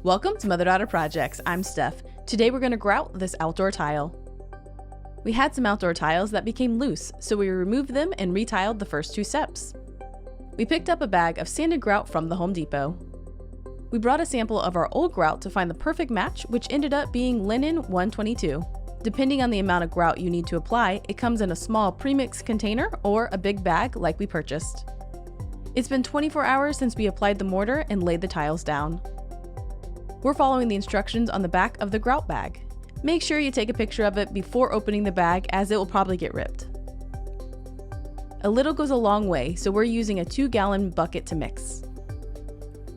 Welcome to Mother Daughter Projects. I'm Steph. Today we're going to grout this outdoor tile. We had some outdoor tiles that became loose, so we removed them and retiled the first two steps. We picked up a bag of sanded grout from the Home Depot. We brought a sample of our old grout to find the perfect match, which ended up being linen 122. Depending on the amount of grout you need to apply, it comes in a small premix container or a big bag like we purchased. It's been 24 hours since we applied the mortar and laid the tiles down. We're following the instructions on the back of the grout bag. Make sure you take a picture of it before opening the bag, as it will probably get ripped. A little goes a long way, so we're using a 2-gallon bucket to mix.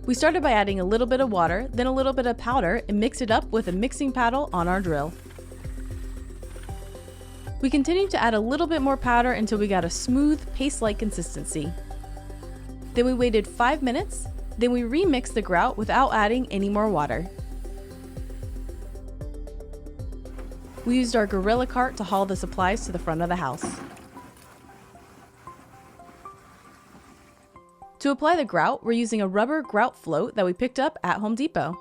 We started by adding a little bit of water, then a little bit of powder, and mix it up with a mixing paddle on our drill. We continued to add a little bit more powder until we got a smooth, paste-like consistency. Then we waited 5 minutes, then we remixed the grout without adding any more water. We used our gorilla cart to haul the supplies to the front of the house. To apply the grout, we're using a rubber grout float that we picked up at Home Depot.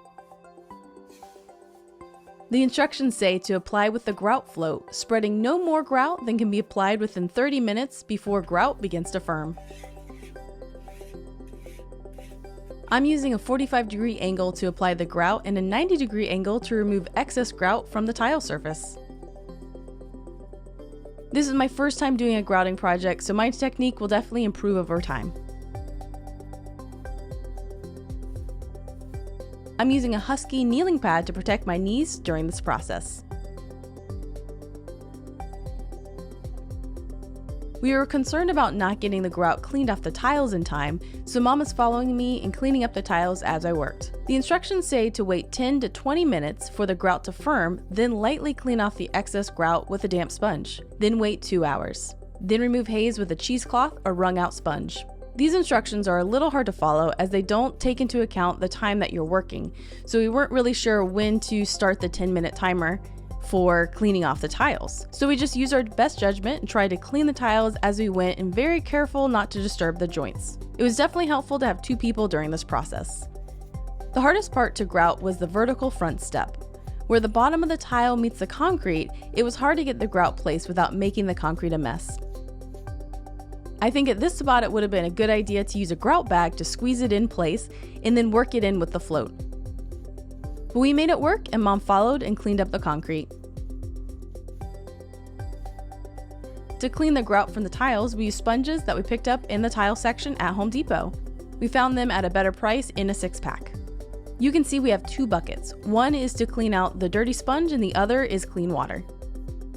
The instructions say to apply with the grout float, spreading no more grout than can be applied within 30 minutes before grout begins to firm. I'm using a 45-degree angle to apply the grout and a 90-degree angle to remove excess grout from the tile surface. This is my first time doing a grouting project, so my technique will definitely improve over time. I'm using a Husky kneeling pad to protect my knees during this process. We were concerned about not getting the grout cleaned off the tiles in time, so Mom is following me and cleaning up the tiles as I worked. The instructions say to wait 10 to 20 minutes for the grout to firm, then lightly clean off the excess grout with a damp sponge. Then wait 2 hours. Then remove haze with a cheesecloth or wrung out sponge. These instructions are a little hard to follow as they don't take into account the time that you're working, so we weren't really sure when to start the 10-minute timer for cleaning off the tiles. So we just used our best judgment and tried to clean the tiles as we went, and very careful not to disturb the joints. It was definitely helpful to have 2 people during this process. The hardest part to grout was the vertical front step. Where the bottom of the tile meets the concrete, it was hard to get the grout placed without making the concrete a mess. I think at this spot it would have been a good idea to use a grout bag to squeeze it in place and then work it in with the float. But we made it work, and Mom followed and cleaned up the concrete. To clean the grout from the tiles, we used sponges that we picked up in the tile section at Home Depot. We found them at a better price in a 6-pack. You can see we have 2 buckets. One is to clean out the dirty sponge and the other is clean water.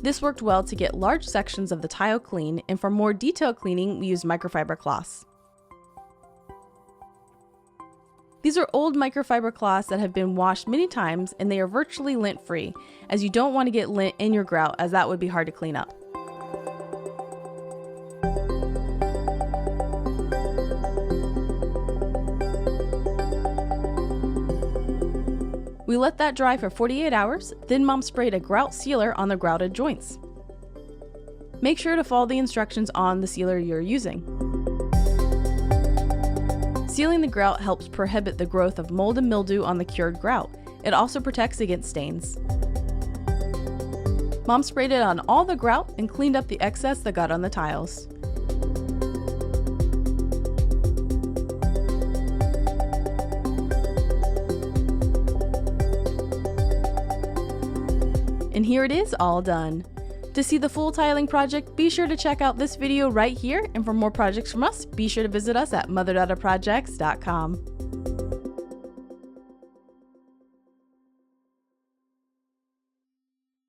This worked well to get large sections of the tile clean, and for more detailed cleaning, we used microfiber cloths. These are old microfiber cloths that have been washed many times, and they are virtually lint-free, as you don't want to get lint in your grout, as that would be hard to clean up. We let that dry for 48 hours, then Mom sprayed a grout sealer on the grouted joints. Make sure to follow the instructions on the sealer you're using. Sealing the grout helps prohibit the growth of mold and mildew on the cured grout. It also protects against stains. Mom sprayed it on all the grout and cleaned up the excess that got on the tiles. And here it is, all done. To see the full tiling project, be sure to check out this video right here, and for more projects from us, be sure to visit us at motherdaughterprojects.com.